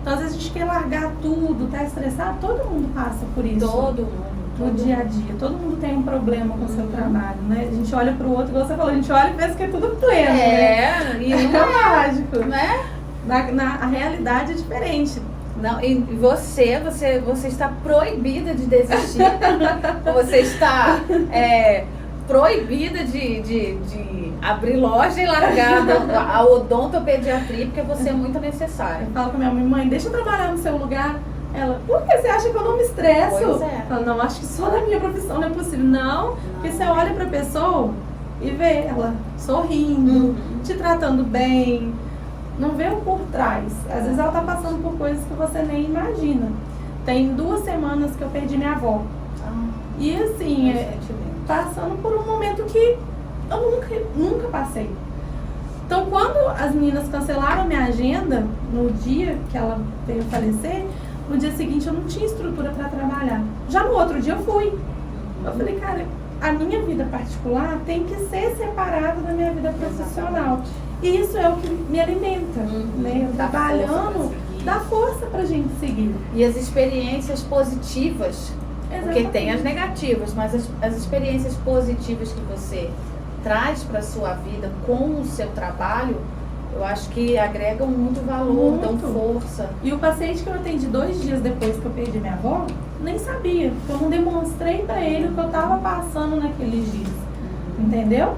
Então, às vezes, a gente quer largar tudo, tá estressado, todo mundo passa por isso. Todo mundo. No dia a dia, todo mundo tem um problema com o seu trabalho, né? A gente olha pro outro, igual você falou, a gente olha e pensa que é tudo pleno, né? E não é mágico, né? A realidade é diferente. Não, e você está proibida de desistir. Você está proibida de abrir loja e largar a odontopediatria, porque você é muito necessária. Eu falo com a minha mãe, deixa eu trabalhar no seu lugar. Ela, por que você acha que eu não me estresso? Pois é. Eu falo, não, acho que só na minha profissão não é possível. Não, porque você olha pra pessoa e vê ela sorrindo, te tratando bem, não vê o por trás. Às vezes ela tá passando por coisas que você nem imagina. Tem 2 semanas que eu perdi minha avó. E assim, passando por um momento que eu nunca passei. Então, quando as meninas cancelaram a minha agenda, no dia que ela veio falecer, no dia seguinte eu não tinha estrutura para trabalhar. Já no outro dia eu fui. Eu falei, cara, a minha vida particular tem que ser separada da minha vida profissional. E isso é o que me alimenta, né? Eu trabalhando, dá força pra gente seguir. E as experiências positivas, Exatamente. Porque tem as negativas, mas as experiências positivas que você traz para sua vida com o seu trabalho, eu acho que agregam muito valor, dão força. E o paciente que eu atendi 2 dias depois que eu perdi minha avó, nem sabia, porque eu não demonstrei para ele o que eu estava passando naqueles dias, entendeu?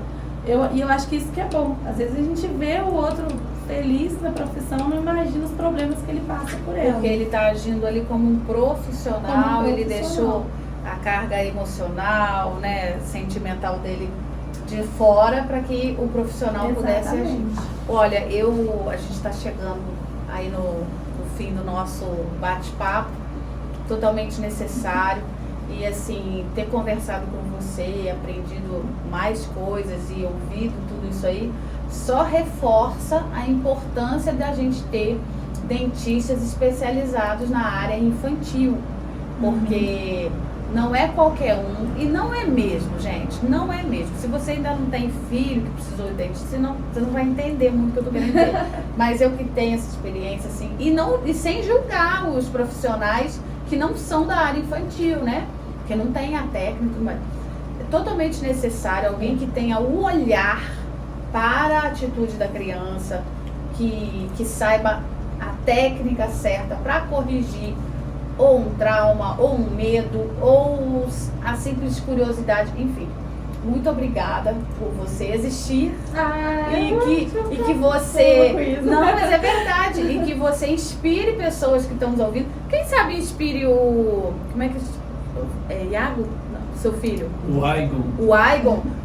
E eu acho que isso que é bom. Às vezes a gente vê o outro feliz na profissão, não imagina os problemas que ele passa por ela. Porque ele está agindo ali como um profissional, ele deixou a carga emocional, né, sentimental dele de fora para que o profissional pudesse agir. Olha, a gente está chegando aí no fim do nosso bate-papo, totalmente necessário. E assim, ter conversado com você, aprendido mais coisas e ouvido tudo isso aí, só reforça a importância da gente ter dentistas especializados na área infantil. Porque não é qualquer um, e não é mesmo, gente, não é mesmo. Se você ainda não tem filho que precisou de dentista, você não vai entender muito o que eu tô querendo dizer. Mas eu que tenho essa experiência, assim, e sem julgar os profissionais que não são da área infantil, né? Porque não tem a técnica, mas é totalmente necessário alguém que tenha o olhar para a atitude da criança, que saiba a técnica certa para corrigir ou um trauma, ou um medo, ou a simples curiosidade, enfim. Muito obrigada por você existir. E que você... Não, mas é verdade. E que você inspire pessoas que estão nos ouvindo. Quem sabe inspire o... Como é que... Iago? Não, seu filho. O Aigon.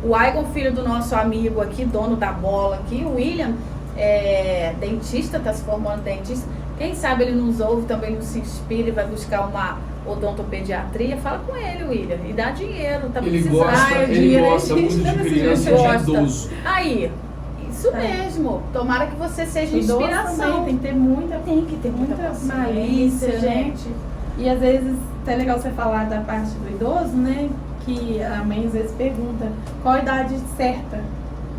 O Aigon, filho do nosso amigo aqui, dono da bola aqui, o William, é dentista, está se formando dentista. Quem sabe ele nos ouve, também nos inspira e vai buscar uma odontopediatria. Fala com ele, William, e dá dinheiro, tá Ele precisando. gosta muito de criança e de idoso. Aí, isso mesmo. Tomara que você seja Idoso inspiração. também, tem que ter muita paciência, malícia, gente. E às vezes, até legal você falar da parte do idoso, né? Que a mãe às vezes pergunta qual a idade certa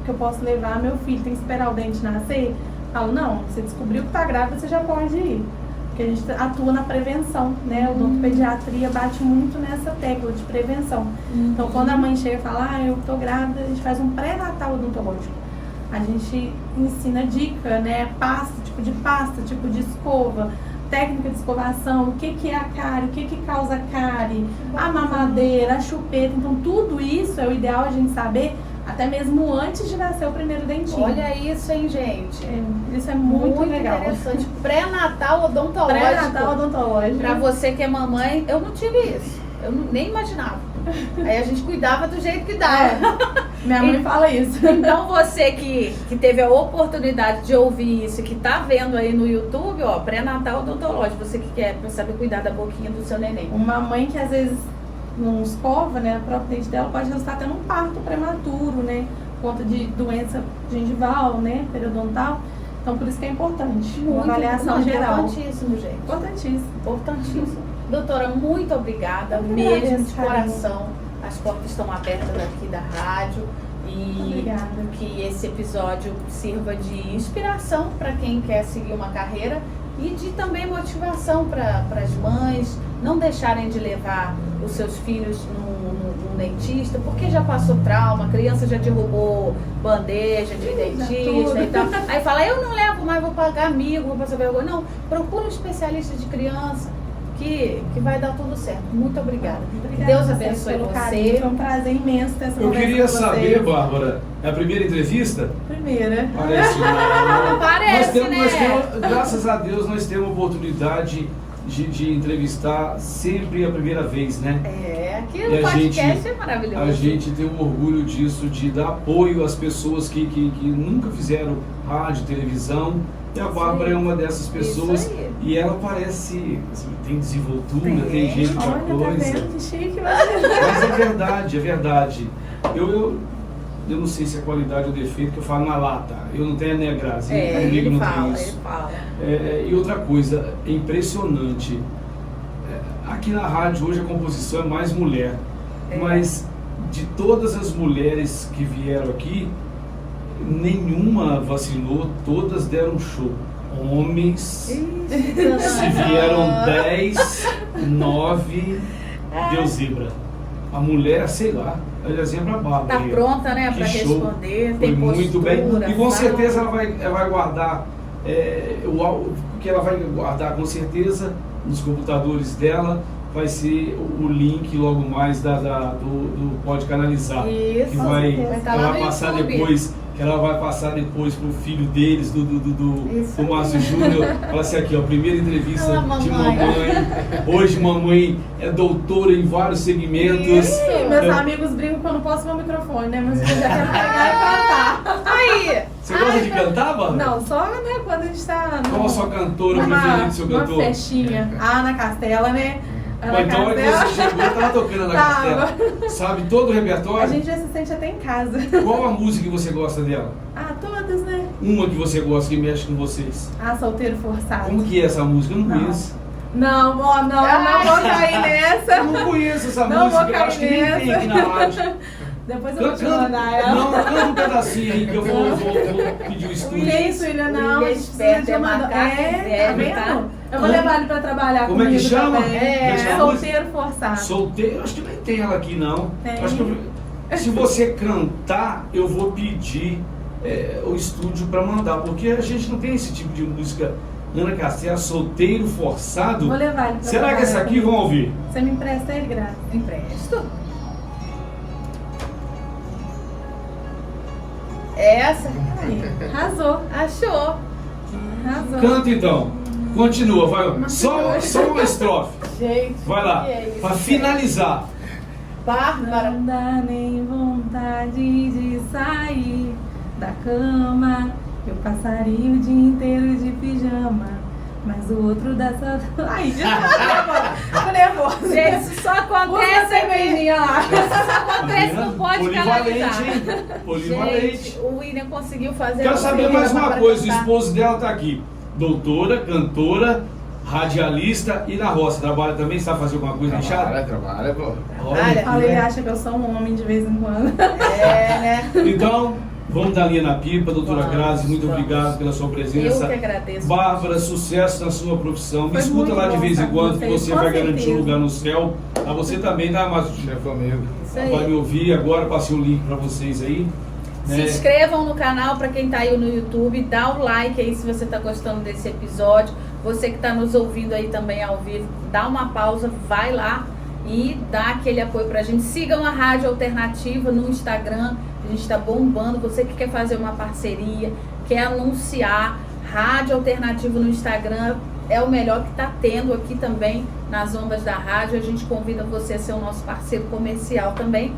que eu posso levar meu filho, tem que esperar o dente nascer? Eu falo, não, você descobriu que tá grávida, você já pode ir. Porque a gente atua na prevenção, né? O odontopediatria bate muito nessa tecla de prevenção. Então, quando a mãe chega e fala, eu tô grávida, a gente faz um pré-natal odontológico. A gente ensina dica, né? Pasta, tipo de escova, técnica de escovação, o que é a cárie, o que causa cárie, a mamadeira, a chupeta. Então, tudo isso é o ideal a gente saber até mesmo antes de nascer o primeiro dentinho. Olha isso, hein, gente? Isso é muito legal. Interessante. Pré-natal odontológico. Pré-natal odontológico. Pra você que é mamãe, eu não tive isso. Eu nem imaginava. Aí a gente cuidava do jeito que dava. Minha mãe fala isso. Então você que teve a oportunidade de ouvir isso, que tá vendo aí no YouTube, ó, pré-natal odontológico, você que quer saber cuidar da boquinha do seu neném. Uma mãe que às vezes não escova, né, a própria dente dela pode estar tendo um parto prematuro, né, por conta de doença gengival, né, periodontal. Então por isso que é importante. Uma avaliação geral. Importantíssimo, gente. Importantíssimo. Doutora, muito obrigada, mesmo de coração. As portas estão abertas aqui da rádio e Obrigada. que esse episódio sirva de inspiração para quem quer seguir uma carreira e de também motivação para as mães não deixarem de levar os seus filhos num dentista, porque já passou trauma, a criança já derrubou bandeja de dentista e tal. Aí fala, eu não levo mais, vou pagar amigo, vou passar vergonha. Não, procura um especialista de criança. Que vai dar tudo certo. Muito obrigada. Que Deus abençoe você. Foi um prazer imenso ter essa Eu conversa queria com saber, vocês. Bárbara, é a primeira entrevista? Primeira. Parece não. Parece, nós temos, graças a Deus, nós temos a oportunidade de entrevistar sempre a primeira vez, né? Aqui E no a podcast é maravilhoso. A gente tem um orgulho disso, de dar apoio às pessoas que nunca fizeram rádio, televisão. E a Bárbara é uma dessas pessoas. E ela parece, assim, tem desenvoltura, tem jeito pra Olha, coisa. tá vendo? Que chique, Mas é verdade, é verdade. Eu não sei se é qualidade ou defeito, que eu falo na lata. Eu não tenho a Grazi, comigo ele não fala, tem isso. ele fala. E outra coisa, é impressionante. Aqui na rádio hoje a composição é mais mulher. Mas de todas as mulheres que vieram aqui, nenhuma vacilou, todas deram show. Homens, se vieram 10, 9, deu zebra. A mulher, sei lá, ela é zebra baba. Tá pronta, né, pra responder, tem postura. Muito bem. E com fala. certeza ela vai guardar o que ela vai guardar, com certeza, nos computadores dela, vai ser o link logo mais do Pode Canalizar. Isso, que vai tá lá no passar YouTube. depois. Que ela vai passar depois pro filho deles, do Márcio Júnior. Fala assim aqui, ó, primeira entrevista de mamãe. Hoje mamãe é doutora em vários segmentos. Meus amigos brincam que eu não posso ver o microfone, né? Mas eu já quero pegar e cantar. Aí! Você gosta de cantar, Bárbara? Não, só né, quando a gente tá Qual a sua cantora preferida, seu cantor? Uma festinha. A Ana Castela, né? Ou então é que você chegou e tava tocando na Castela. Sabe todo o repertório? A gente já se sente até em casa. Qual a música que você gosta dela? Ah, todas, né? Uma que você gosta, que mexe com vocês. Ah, Solteiro Forçado. Como que é essa música? Eu não conheço. Não, ó, não vou cair nessa. Eu não conheço essa Não música, vou eu cair acho que nem tem nessa. aqui na rádio. Depois eu vou te mandar ela. Não, canta um pedacinho aí que eu vou pedir o estúdio. Que isso, William, não. William esperto, é macaco tá velho, tá? vendo? Eu vou levar ele pra trabalhar Como é comigo que chama? também. Como é que chama a Solteiro Forçado. Solteiro, acho que nem tem ela aqui não. Tem. Acho que se você cantar, eu vou pedir o estúdio para mandar, porque a gente não tem esse tipo de música. Ana Castela, Solteiro Forçado. Vou levar ele pra Será que essa aqui vão ouvir? Você me empresta ele grátis? Empresto. Essa? Aí, arrasou. Achou. Arrasou. Canta então. Continua, vai. Só uma estrofe. Gente, Vai lá. que é isso, Pra gente? finalizar. Bárbara. Não dá nem vontade de sair da cama. Eu passaria o dia inteiro de pijama. Mas o outro dá só. Ai, desculpa, tô nervosa. Gente, isso só acontece aqui. lá. Acontece no Pode Canalizar. Polivalente, hein? Polivalente. Gente, o William conseguiu fazer. Quero a saber primeira mais uma para coisa. O cantar. esposo dela tá aqui. Doutora, cantora, radialista e na roça. Trabalha também? Sabe fazer alguma coisa na chácara? Trabalha, pô. Olha, Fala, ele acha que eu sou um homem de vez em quando. É, né? então, vamos dar linha na pipa, doutora Vamos, Grazi, muito vamos. obrigado pela sua Eu presença. que agradeço. Bárbara, sucesso na sua profissão. Me Foi escuta muito lá de bom vez em estar com quando que vocês, você com vai garantir um certeza. lugar no céu. A você também, tá, Márcio? Chefe amigo. Isso aí. Vai me ouvir agora, passei o link para vocês aí. Se né? inscrevam no canal para quem tá aí no YouTube, dá um like aí se você tá gostando desse episódio. Você que tá nos ouvindo aí também ao vivo, dá uma pausa, vai lá e dá aquele apoio pra gente. Sigam a Rádio Alternativa no Instagram, a gente tá bombando. Você que quer fazer uma parceria, quer anunciar, Rádio Alternativa no Instagram é o melhor que tá tendo aqui também nas ondas da rádio. A gente convida você a ser o nosso parceiro comercial também.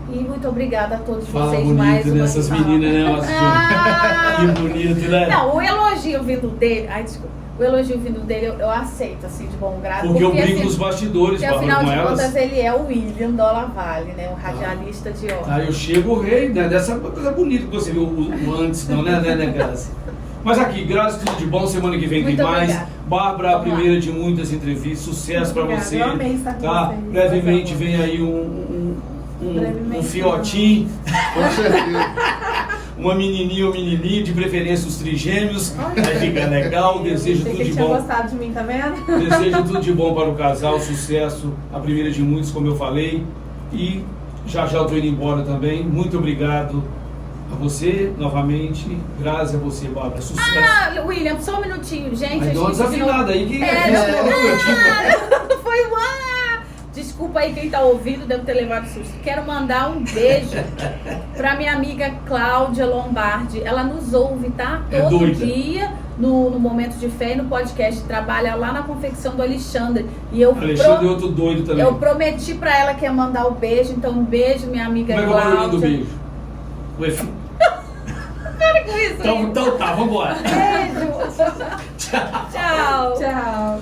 E muito obrigada a todos Fala vocês bonito mais uma nessas vez. meninas, né, Márcio? Ah! Que bonito, né? Não, o elogio vindo dele. Ai, desculpa. O elogio vindo dele eu aceito, assim, de bom grado. Porque eu brigo assim, nos bastidores, porque Bárbara, afinal com de elas. contas ele é o William Dollar Vale, né? Um radialista de ó. Aí eu chego o rei, né? Dessa coisa bonita que você viu o antes, não, né, Grazi? Mas aqui, Grazi, tudo de bom. Semana que vem Muito tem mais. obrigada. Bárbara, a Vamos lá. primeira de muitas entrevistas. Sucesso pra Obrigada, você. eu amei estar com Tá? vocês. Brevemente Por vem aí um Brevemente, fiotinho, Com certeza. uma menininha ou menininho, de preferência os trigêmeos. Aí fica legal. Desejo Achei tudo que de tinha bom. gostado de mim, tá vendo? Desejo tudo de bom para o casal, sucesso, a primeira de muitos, como eu falei. E já eu estou indo embora também. Muito obrigado a você, novamente. Graças a você, Bárbara. Sucesso. Ah, William, só um minutinho, gente. Aí deu uma a gente de novo- desafinada aí que É, foi um Desculpa aí quem tá ouvindo, deve ter levado susto. Quero mandar um beijo pra minha amiga Cláudia Lombardi. Ela nos ouve, tá? É Todo doida. dia no Momento de Fé e no podcast. Trabalha lá na confecção do Alexandre. E eu, Alexandre é outro doido também. eu prometi pra ela que ia mandar o beijo. Então, um beijo, minha amiga Como é que é o barulhinho do Cláudia. beijo? Ué, filho. Para com isso, Então tá, vambora. Beijo. Tchau. Tchau.